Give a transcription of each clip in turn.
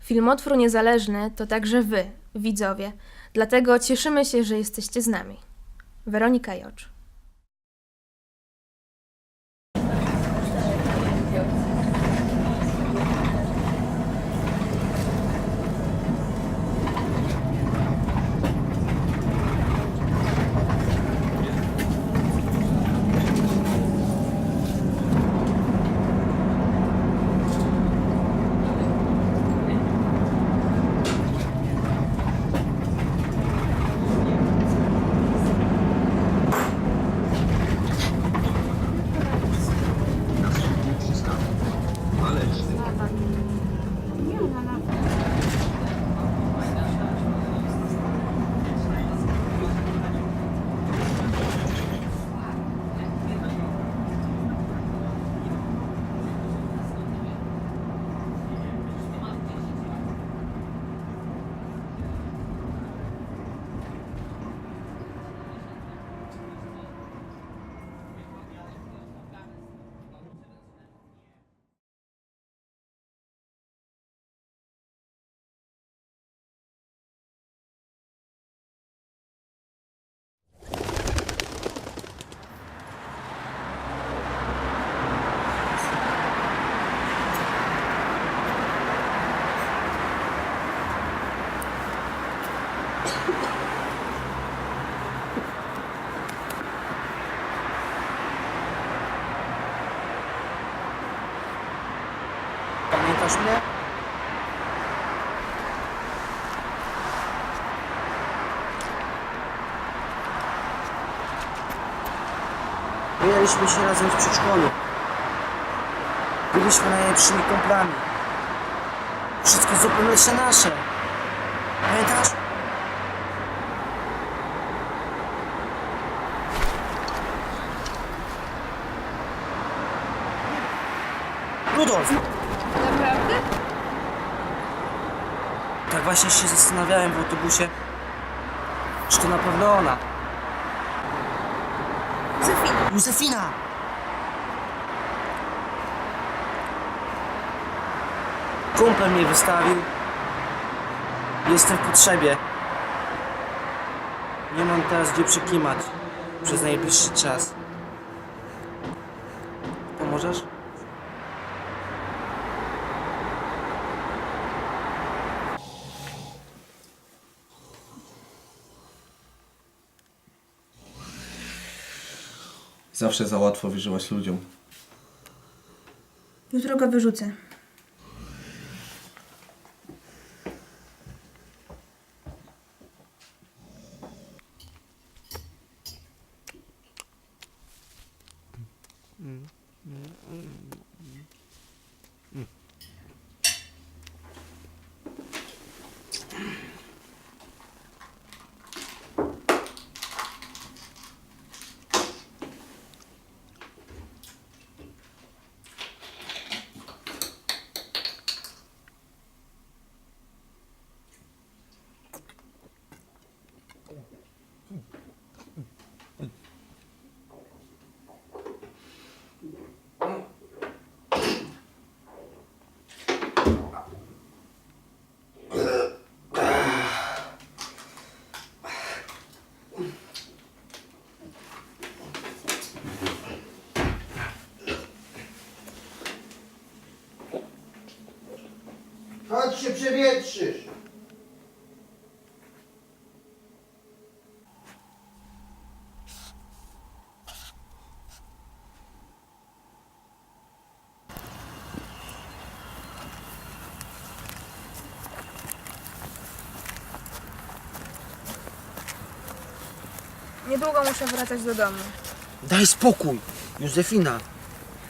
Filmotwór Niezależny to także wy, widzowie. Dlatego cieszymy się, że jesteście z nami. Weronika Jocz. Pamiętasz mnie? Byliśmy się razem w przedszkolu. Byliśmy najlepszymi kumplami. Wszystko zupełnie nasze. Pamiętasz? Rudolf! Naprawdę? Tak właśnie się zastanawiałem w autobusie, czy to na pewno ona. Józefina. Józefina! Kumpel mnie wystawił. Jestem w potrzebie. Nie mam teraz gdzie przykimać przez najbliższy czas. Pomożesz? Zawsze za łatwo wierzyłaś ludziom. Jutro go wyrzucę. Chodź się przewietrzysz. Niedługo muszę wracać do domu. Daj spokój, Józefina.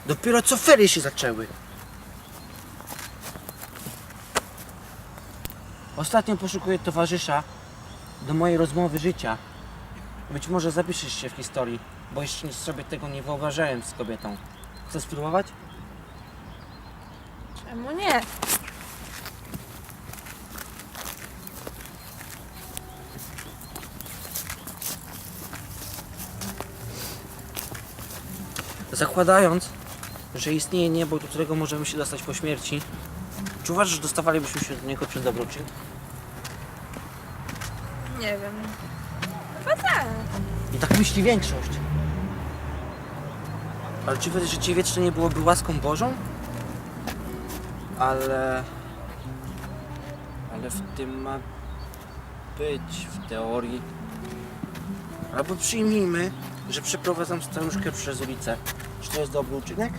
Dopiero co ferie się zaczęły. Ostatnio poszukuję towarzysza do mojej rozmowy życia. Być może zapiszesz się w historii, bo jeszcze nic sobie tego nie wyobrażałem z kobietą. Chcesz spróbować? Czemu nie? Zakładając, że istnieje niebo, do którego możemy się dostać po śmierci, Czy uważasz, że dostawalibyśmy się do niego przez dobroczyn? Nie wiem. Chyba tak. I tak myśli większość. Ale czy wiesz, że życie wieczne nie byłoby łaską Bożą? Ale w tym ma być w teorii. Albo przyjmijmy, że przeprowadzam staruszkę przez ulicę. Czy to jest dobry uczynek?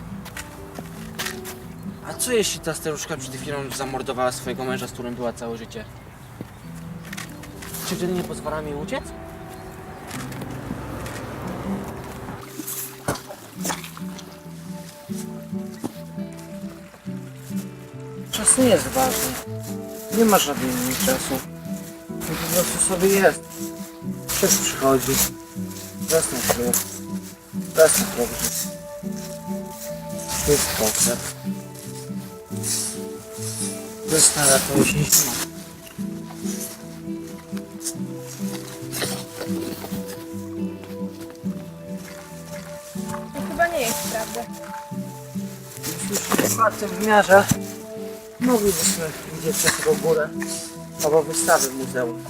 A co jeśli ta staruszka przed chwilą zamordowała swojego męża, z którym była całe życie? Czy wtedy nie pozwala mi uciec? Czas nie jest ważny. Nie ma żadnej linii czasu. On po prostu sobie jest. Czas przychodzi. Raz na chwilę. Raz na pogrzeb. To jest pogrzeb. Wiosna, lato, jesień, zima. To chyba nie jest prawda. Już na tym wymiarze moglibyśmy widzieć przez tego górę albo wystawy w muzeum.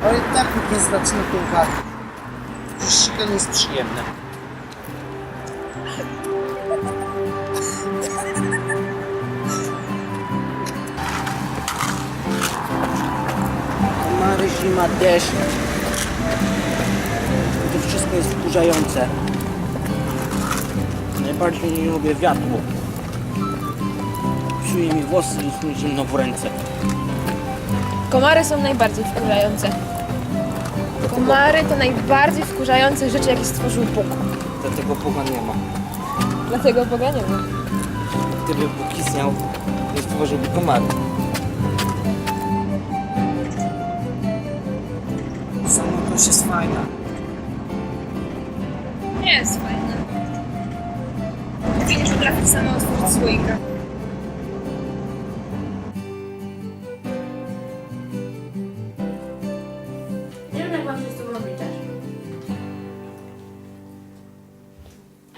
Ale i tak nikt nie zwraca na to uwagi. Ściganie jest przyjemne. Komary, zima, deszcz. To wszystko jest wkurzające. Najbardziej nie lubię wiatru. Psuje mi włosy i jest mi zimno w ręce. Komary są najbardziej wkurzające. Komary to najbardziej wkurzające rzeczy, jakie stworzył Bóg. Dlatego Boga nie ma. Dlatego Boga nie ma. Gdyby Bóg istniał, nie stworzyłby komary. Samotność jest fajna. Nie jest fajne. Nie potrafisz sama otworzyć słoika. Nie wiem, jak mam się z tobą obliczać.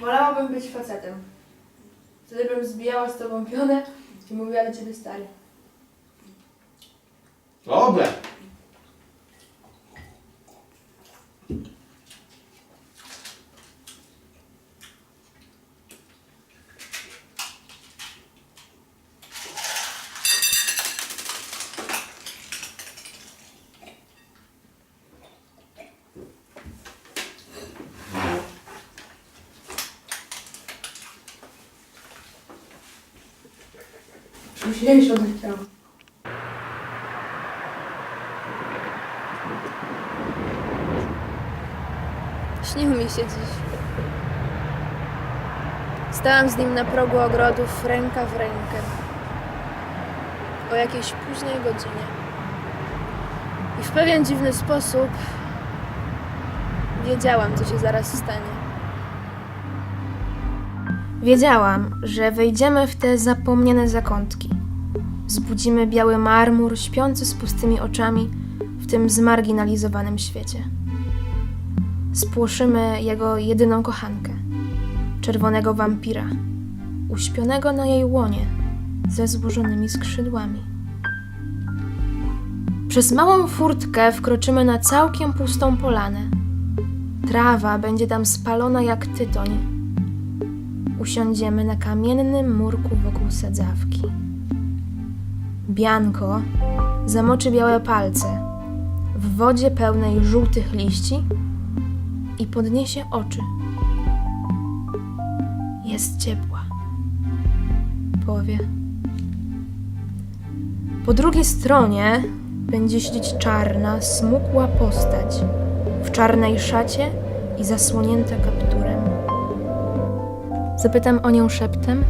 Wolałabym być facetem. Wtedy bym zbijała z tobą pionę i mówiła do ciebie stary. Dobre. Musieliś oddać ciało. Śnił mi się dziś. Stałam z nim na progu ogrodów ręka w rękę. O jakiejś późnej godzinie. I w pewien dziwny sposób wiedziałam, co się zaraz stanie. Wiedziałam, że wejdziemy w te zapomniane zakątki. Wzbudzimy biały marmur śpiący z pustymi oczami w tym zmarginalizowanym świecie. Spłoszymy jego jedyną kochankę, czerwonego wampira, uśpionego na jej łonie ze złożonymi skrzydłami. Przez małą furtkę wkroczymy na całkiem pustą polanę. Trawa będzie tam spalona jak tytoń. Usiądziemy na kamiennym murku wokół sadzawki. Bianko zamoczy białe palce w wodzie pełnej żółtych liści i podniesie oczy. Jest ciepła, powie. Po drugiej stronie będzie siedzieć czarna, smukła postać w czarnej szacie i zasłonięte kapturem. Zapytam o nią szeptem,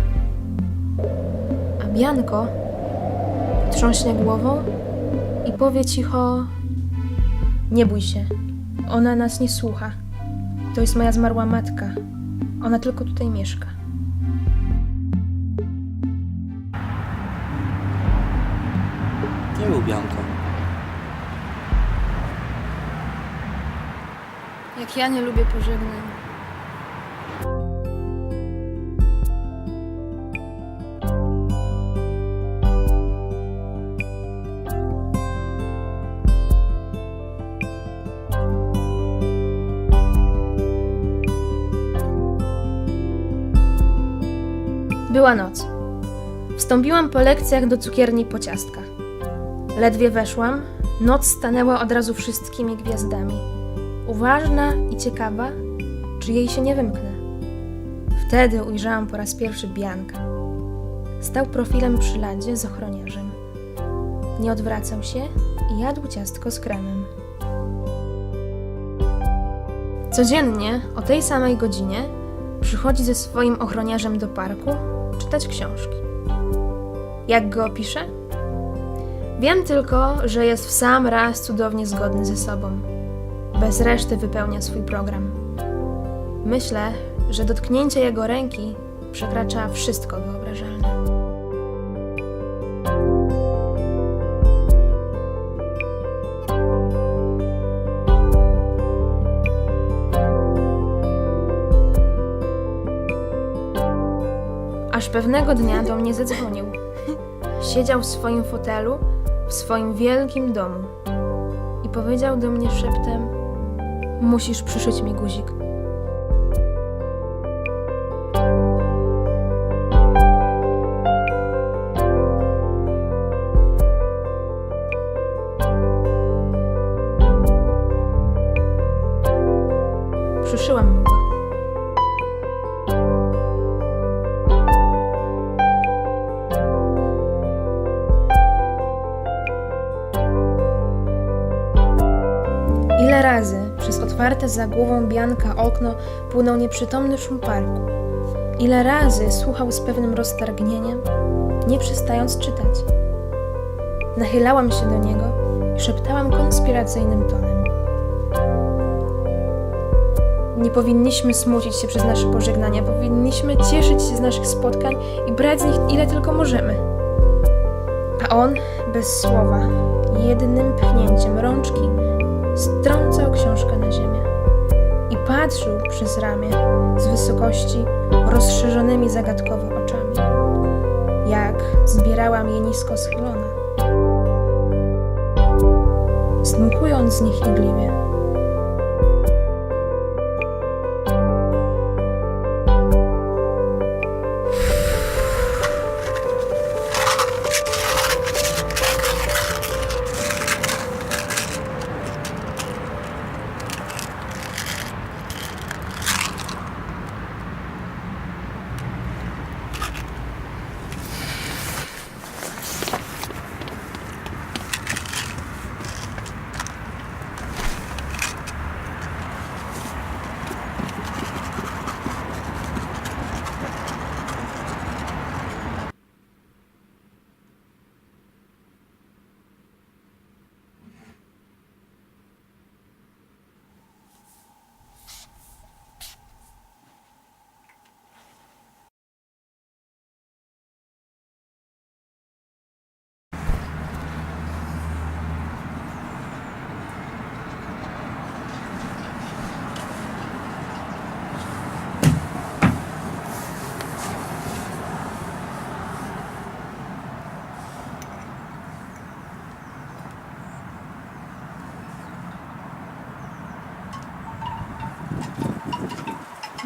a Bianko trząśnie głową i powie cicho: nie bój się, ona nas nie słucha. To jest moja zmarła matka. Ona tylko tutaj mieszka. Nie był Bianko. Jak ja nie lubię pożegnań. Była noc. Wstąpiłam po lekcjach do cukierni po ciastka. Ledwie weszłam, noc stanęła od razu wszystkimi gwiazdami. Uważna i ciekawa, czy jej się nie wymknę. Wtedy ujrzałam po raz pierwszy Bianka. Stał profilem przy ladzie z ochroniarzem. Nie odwracał się i jadł ciastko z kremem. Codziennie o tej samej godzinie przychodzi ze swoim ochroniarzem do parku czytać książki. Jak go opiszę? Wiem tylko, że jest w sam raz cudownie zgodny ze sobą. Bez reszty wypełnia swój program. Myślę, że dotknięcie jego ręki przekracza wszystko wyobrażalne. Aż pewnego dnia do mnie zadzwonił. Siedział w swoim fotelu, w swoim wielkim domu i powiedział do mnie szeptem: musisz przyszyć mi guzik. Przyszyłam mu go. Ile razy przez otwarte za głową Bianka okno płynął nieprzytomny szum parku. Ile razy słuchał z pewnym roztargnieniem, nie przestając czytać. Nachylałam się do niego i szeptałam konspiracyjnym tonem: nie powinniśmy smucić się przez nasze pożegnania, powinniśmy cieszyć się z naszych spotkań i brać z nich ile tylko możemy. A on, bez słowa, jednym pchnięciem rączki strącał książkę na ziemię i patrzył przez ramię z wysokości rozszerzonymi zagadkowo oczami, jak zbierałam je nisko schylona, zdmuchując z nich igliwie.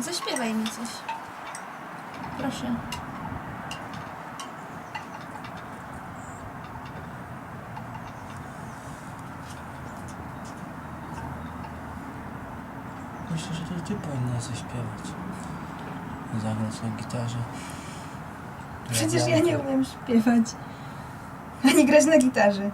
Zaśpiewaj mi coś. Proszę. Myślę, że to ty powinna zaśpiewać. Zagrać na gitarze. Przecież ja nie umiem śpiewać. Ani grać na gitarze.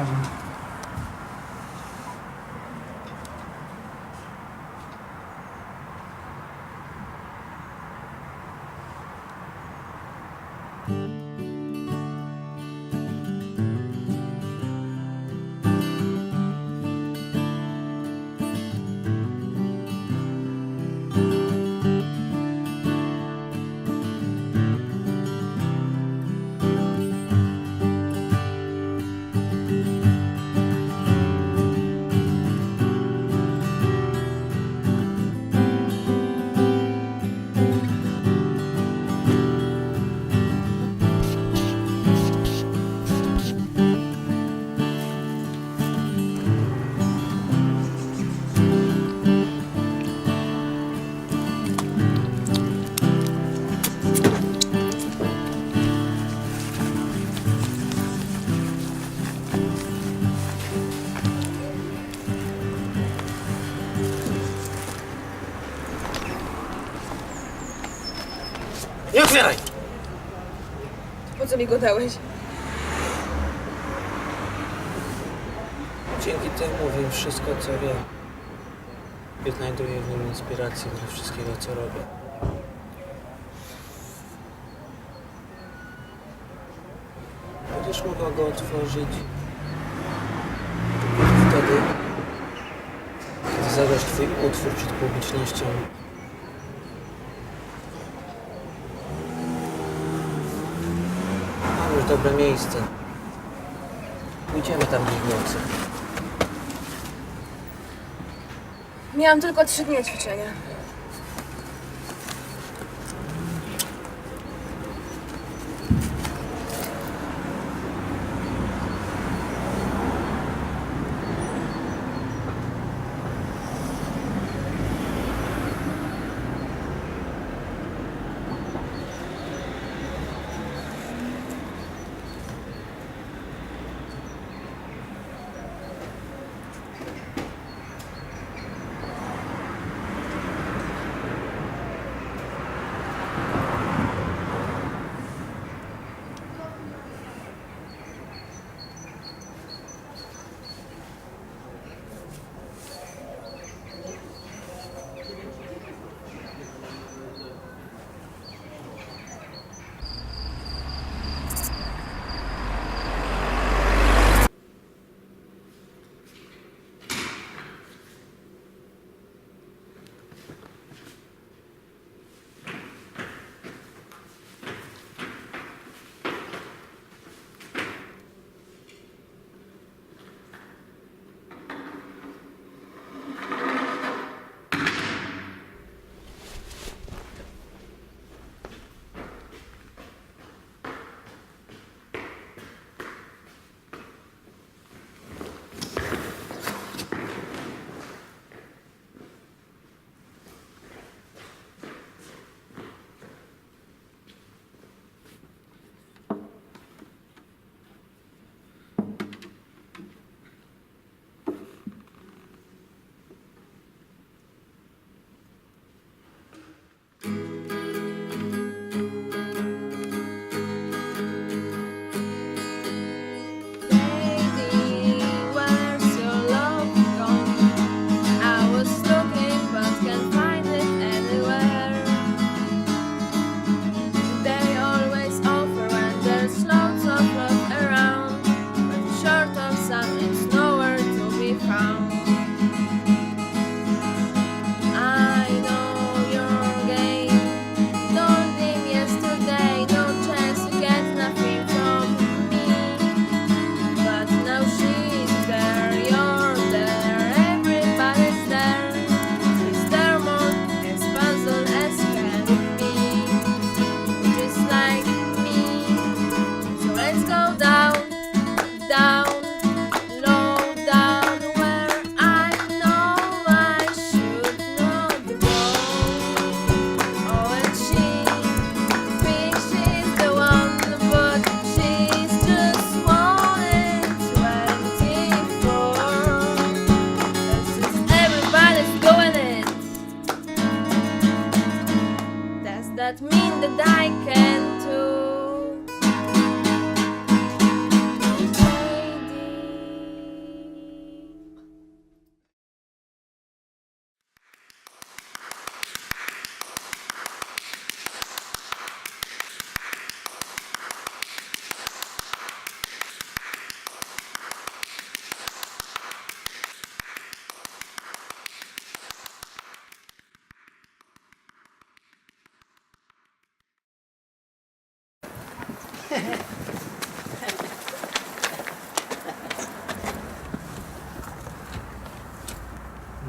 ważne. Nie otwieraj! Po co mi go dałeś? Dzięki temu wiem wszystko, co wiem. I znajduję w nim inspirację dla wszystkiego, co robię. Będziesz mogła go otworzyć wtedy, kiedy zagrasz twój utwór przed publicznością. Mam już dobre miejsce. Pójdziemy tam dziś w nocy. Miałam tylko 3 dni ćwiczenia.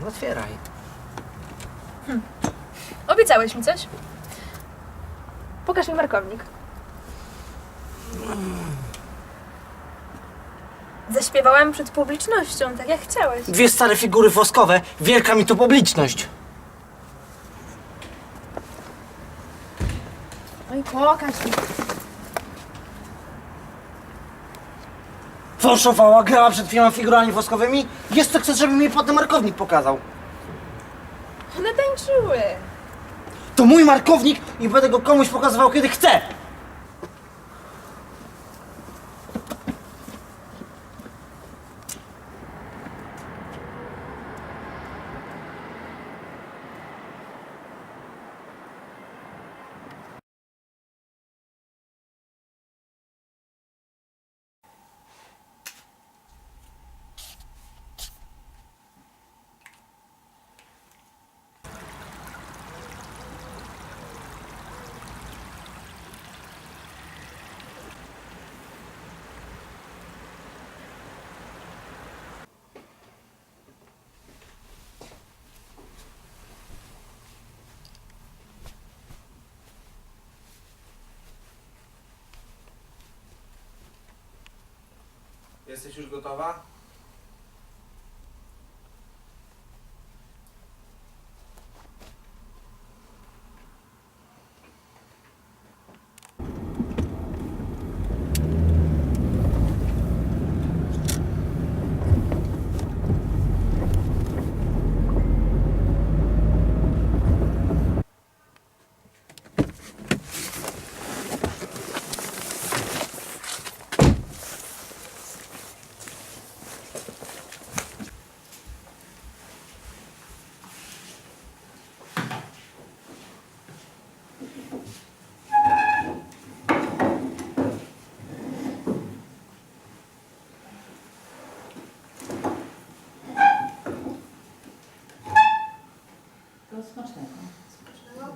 No otwieraj. Obiecałeś mi coś? Pokaż mi markownik. Zaśpiewałem przed publicznością, tak jak chciałeś. 2 stare figury woskowe, wielka mi tu publiczność. No i pokaż mi. Fałszowała, grała przed 2 figurami woskowymi. Jest to chce, żebym mi potem markownik pokazał. One tańczyły. To mój markownik i będę go komuś pokazywał, kiedy chcę. Jesteś już gotowa?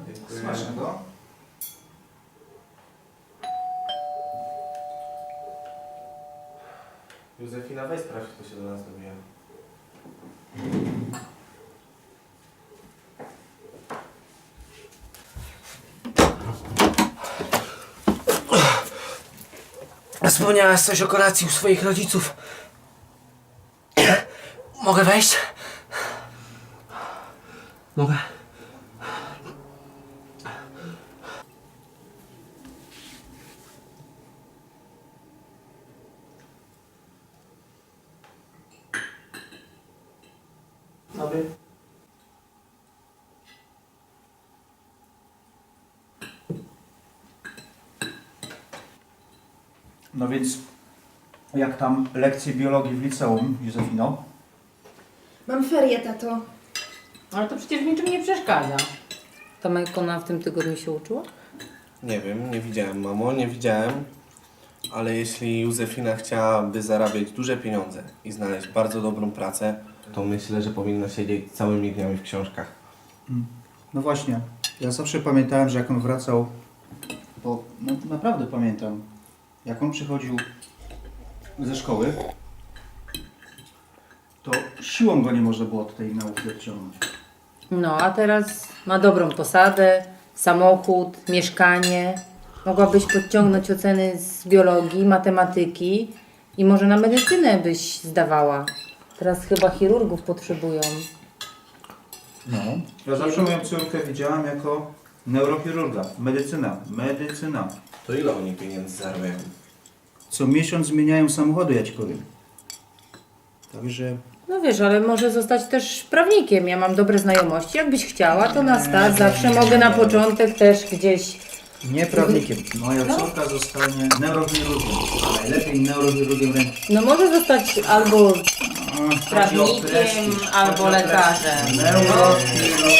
Dziękuję. Smacznego. Józefina, weź sprawdź, kto się do nas dobija. Wspomniałaś coś o kolacji u swoich rodziców. Mogę wejść? Mogę. Dobry. No więc, jak tam lekcje biologii w liceum, Józefino? Mam ferie, tato. Ale to przecież w niczym nie przeszkadza. Tomek, ona w tym tygodniu się uczyła? Nie wiem, nie widziałem, mamo, nie widziałem. Ale jeśli Józefina chciałaby zarabiać duże pieniądze i znaleźć bardzo dobrą pracę, to myślę, że powinna siedzieć całymi dniami w książkach. No właśnie, ja zawsze pamiętałem, że jak on wracał, bo no, naprawdę pamiętam, jak on przychodził ze szkoły, to siłą go nie można było od tej nauki odciągnąć. No, a teraz ma dobrą posadę, samochód, mieszkanie. Mogłabyś podciągnąć oceny z biologii, matematyki i może na medycynę byś zdawała. Teraz chyba chirurgów potrzebują. No. Ja zawsze moją córkę widziałam jako neurochirurga. Medycyna. To ile oni pieniędzy zarabiają? Co miesiąc zmieniają samochody, ja ci powiem. Także No wiesz, ale może zostać też prawnikiem. Ja mam dobre znajomości. Jakbyś chciała, to na start zawsze mogę na początek też gdzieś... nie prawnikiem. Moja córka zostanie neurochirurgiem. A najlepiej neurochirurgiem ręki. No może zostać albo Chodzi o prawnikiem, prestiż, albo chodzi o lekarzem. prestiż. Neurochirurg.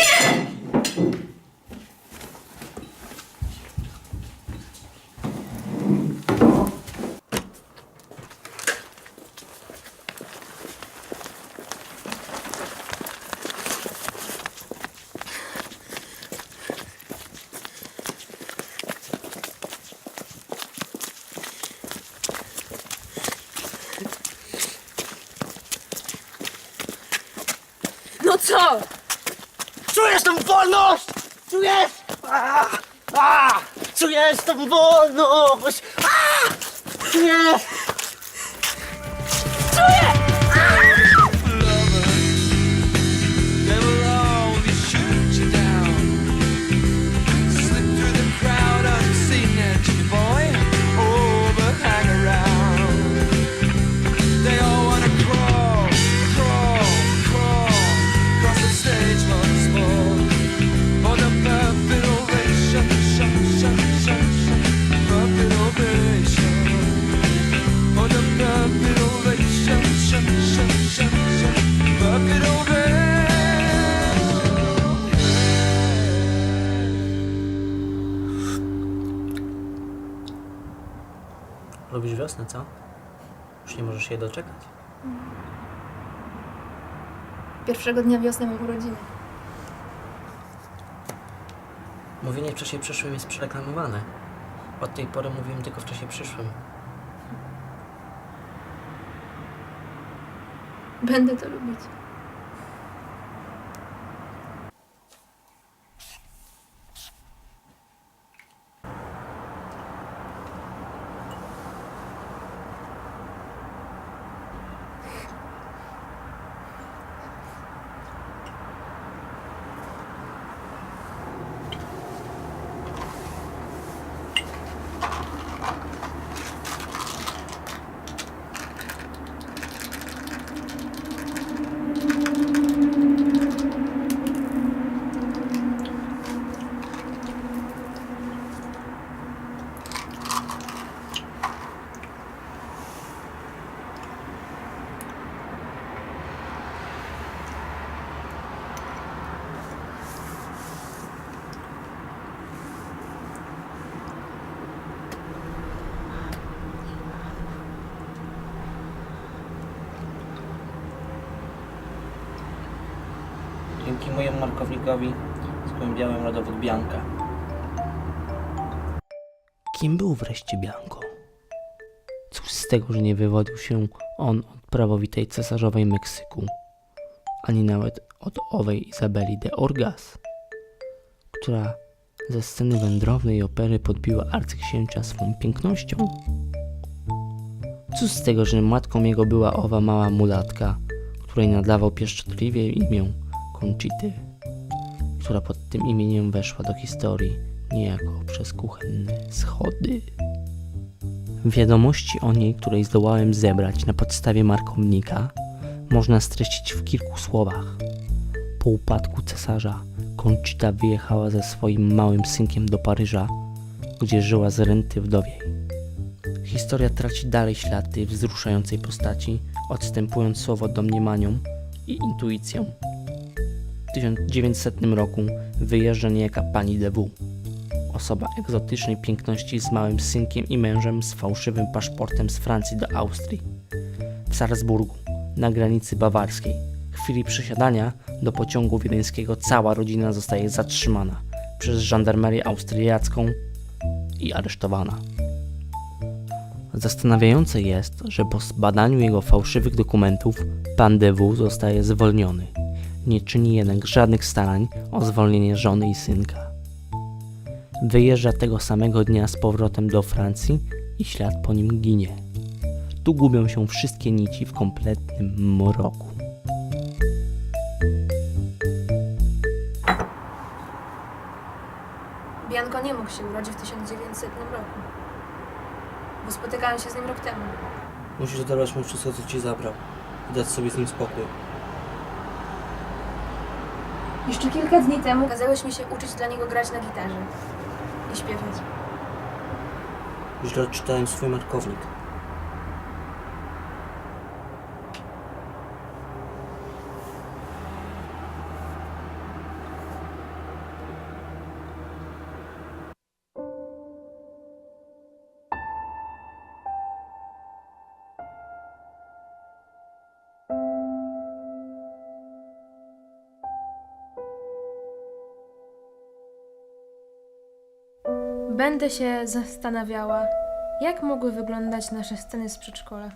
No Co? Czujesz tą wolność! Czujesz? Czujesz tą wolność! Czujesz? They will always shoot you down. Slip through the crowd unseen at you, boy. Oh, but hang around. They all wanna crawl, crawl, crawl across the stage once more. For the perfect ovation, perfect ovation. For the perfect ovation, perfect ovation. Lubisz wiosnę, co? Już nie możesz się doczekać. Pierwszego dnia wiosny mam urodziny. Mówienie w czasie przeszłym jest przereklamowane. Od tej pory mówiłem tylko w czasie przyszłym. Będę to lubić. Dzięki mojemu markownikowi zgłębiałem rodowód Bianka. Kim był wreszcie Bianco? Cóż z tego, że nie wywodził się on od prawowitej cesarzowej Meksyku, ani nawet od owej Izabeli de Orgaz, która ze sceny wędrownej opery podbiła arcyksięcia swą pięknością? Cóż z tego, że matką jego była owa mała mulatka, której nadawał pieszczotliwie imię Conchity, która pod tym imieniem weszła do historii niejako przez kuchenne schody. Wiadomości o niej, której zdołałem zebrać na podstawie markownika, można streścić w kilku słowach. Po upadku cesarza Conchita wyjechała ze swoim małym synkiem do Paryża, gdzie żyła z renty wdowiej. Historia traci dalej ślad tej wzruszającej postaci, odstępując słowo domniemaniom i intuicjom. W 1900 roku wyjeżdża niejaka pani de W, osoba egzotycznej piękności z małym synkiem i mężem z fałszywym paszportem z Francji do Austrii. W Salzburgu, na granicy bawarskiej, w chwili przesiadania do pociągu wiedeńskiego cała rodzina zostaje zatrzymana przez żandarmerię austriacką i aresztowana. Zastanawiające jest, że po zbadaniu jego fałszywych dokumentów pan de W zostaje zwolniony. Nie czyni jednak żadnych starań o zwolnienie żony i synka. Wyjeżdża tego samego dnia z powrotem do Francji i ślad po nim ginie. Tu gubią się wszystkie nici w kompletnym mroku. Bianco nie mógł się urodzić w 1900 roku, bo spotykałem się z nim rok temu. Musisz odebrać mu wszystko, co ci zabrał i dać sobie z nim spokój. Jeszcze kilka dni temu kazałeś mi się uczyć dla niego grać na gitarze i śpiewać. Źle odczytałem swój markownik. Będę się zastanawiała, jak mogły wyglądać nasze sceny z przedszkola.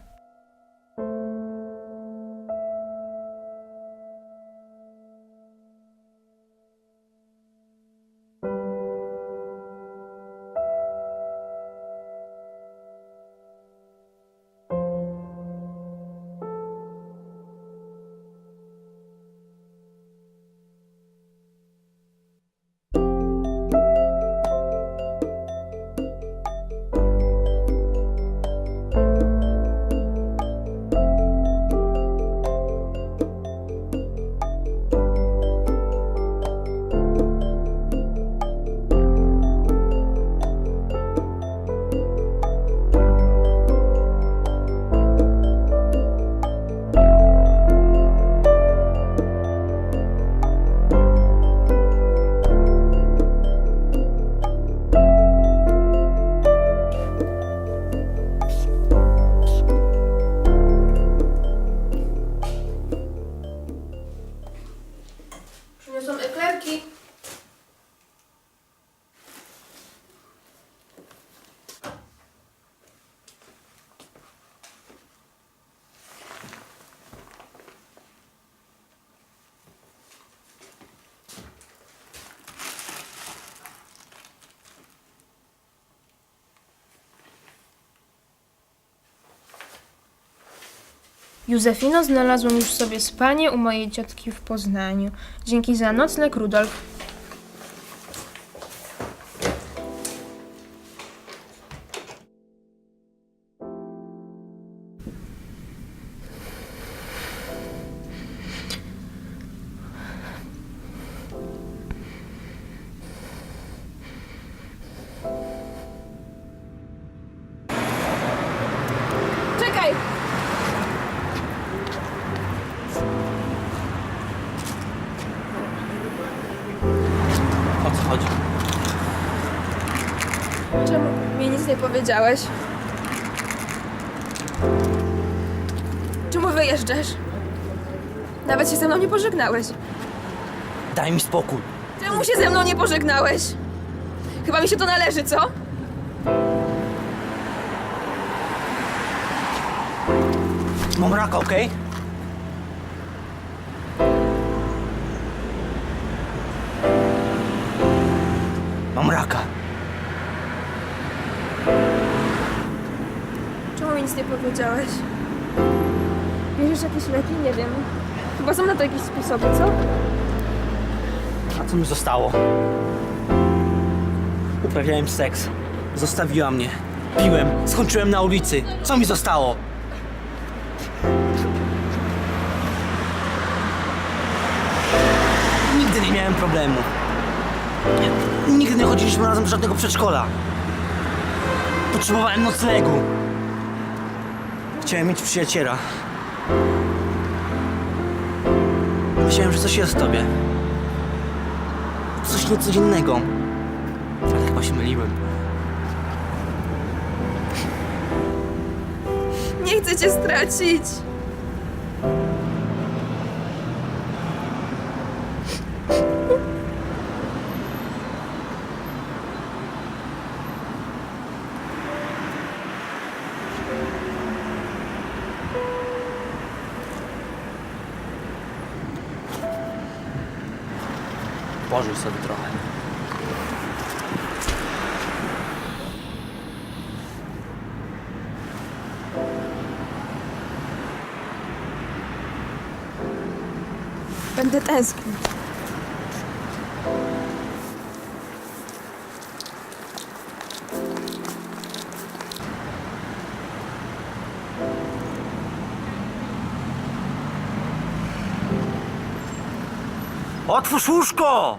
Józefino, znalazłam już sobie spanie u mojej ciotki w Poznaniu. Dzięki za nocleg, Rudolf. Czekaj! O co chodzi? Czemu mi nic nie powiedziałeś? Czemu wyjeżdżasz? Nawet się ze mną nie pożegnałeś. Daj mi spokój. Czemu się ze mną nie pożegnałeś? Chyba mi się to należy, co? Mam raka, okej? Mam raka. Czemu mi nic nie powiedziałeś? Bierzesz jakieś leki? Nie wiem. Chyba są na to jakieś sposoby, co? A co mi zostało? Uprawiałem seks. Zostawiła mnie. Piłem. Skończyłem na ulicy. Co mi zostało? Nigdy nie miałem problemu. Nigdy nie chodziliśmy razem do żadnego przedszkola. Potrzebowałem noclegu. Chciałem mieć przyjaciela. Myślałem, że coś jest w tobie. Coś niecodziennego. Ale chyba się myliłem. Nie chcę cię stracić. Pożyj sobie trochę. Będę tęsknić. Otwórz łóżko!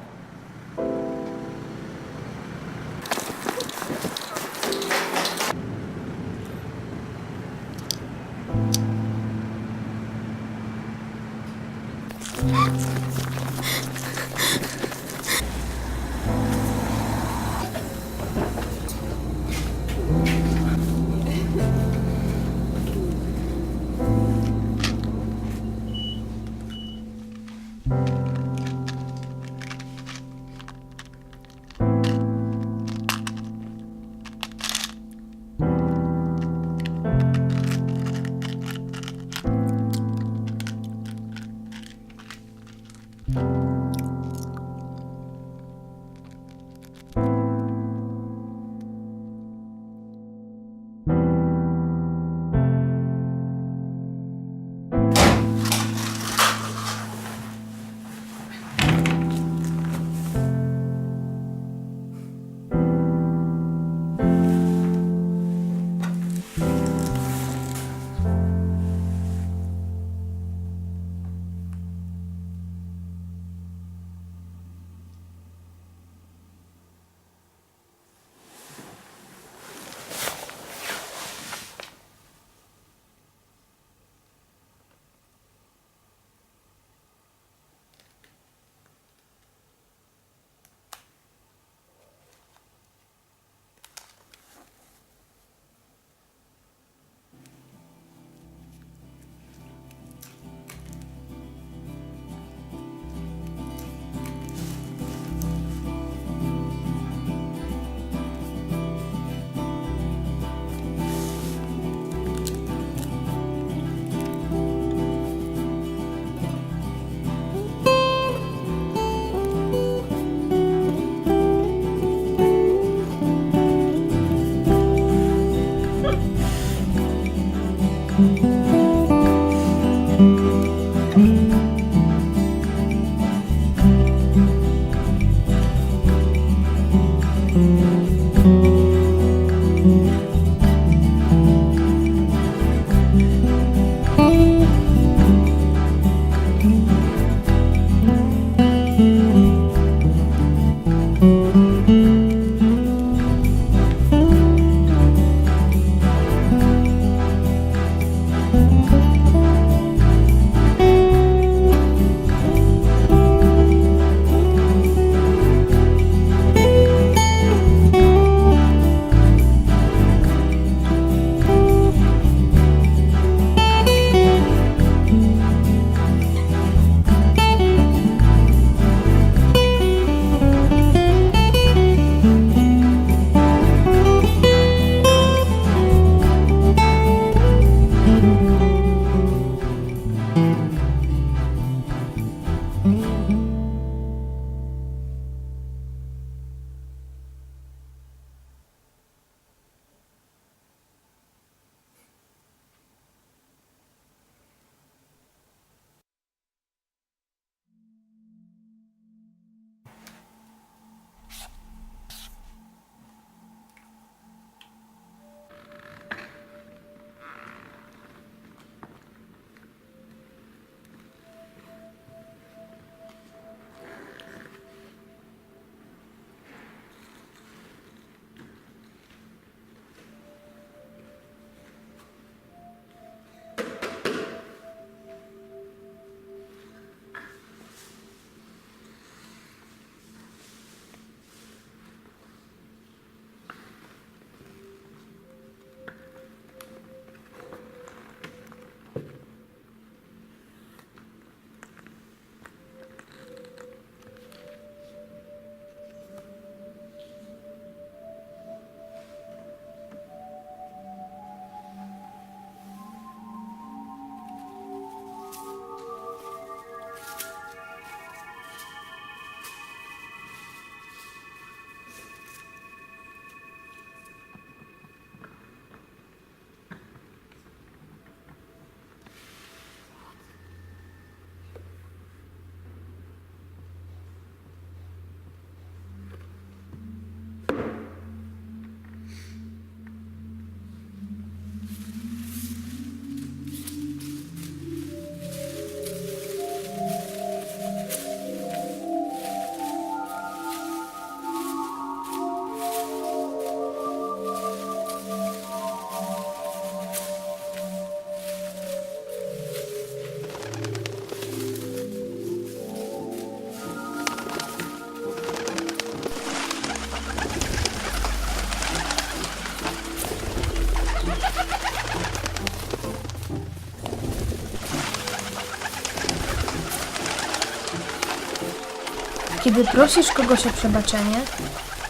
kiedy prosisz kogoś o przebaczenie,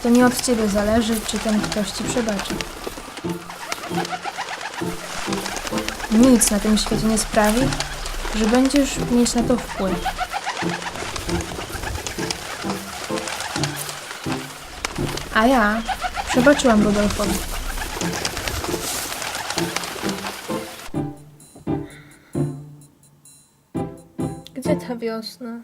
to nie od ciebie zależy, czy ten ktoś ci przebaczy. Nic na tym świecie nie sprawi, że będziesz mieć na to wpływ. A ja przebaczyłam Rudolfowi. Gdzie ta wiosna?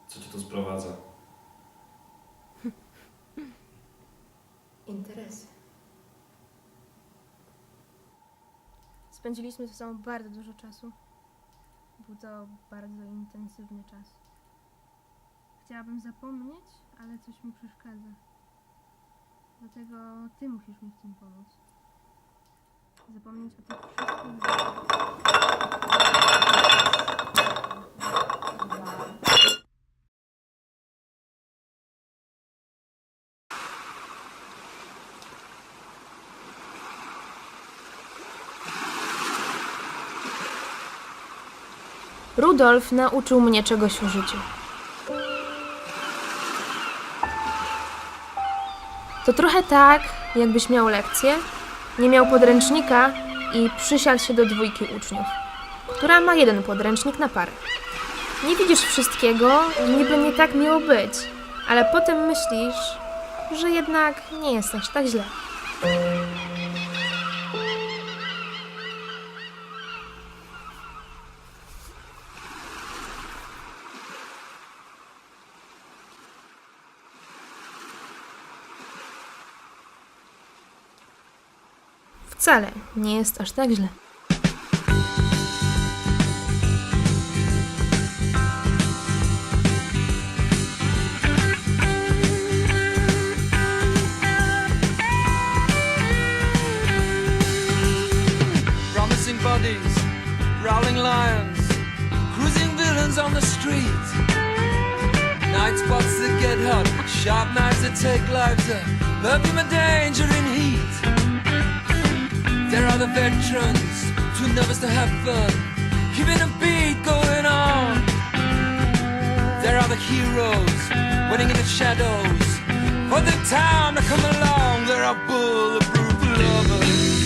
Co cię tu sprowadza? Interesy. Spędziliśmy ze sobą bardzo dużo czasu. Był to bardzo intensywny czas. Chciałabym zapomnieć, ale coś mi przeszkadza. Dlatego ty musisz mi w tym pomóc. Zapomnieć o tych wszystkich rzeczach. Rudolf nauczył mnie czegoś o życiu. To trochę tak, jakbyś miał lekcję, nie miał podręcznika i przysiadł się do dwójki uczniów, która ma jeden podręcznik na parę. Nie widzisz wszystkiego, niby nie tak miało być, ale potem myślisz, że jednak nie jest aż tak źle. Wcale nie jest aż tak źle. Promising bodies, growling lions, cruising villains on the street. Night spots that get hot, sharp knives that take lives, perfume of danger in heat. There are the veterans, too nervous to have fun, keeping a beat going on. There are the heroes, waiting in the shadows for the time to come along. There are bulletproof lovers,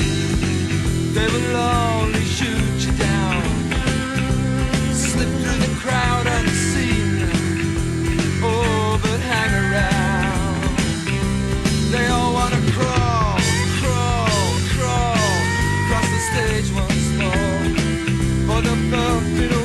they will only shoot you down, slip through the crowd unseen. Oh, but hang around, they all wanna crawl, crawl, crawl across the stage once more for the buffalo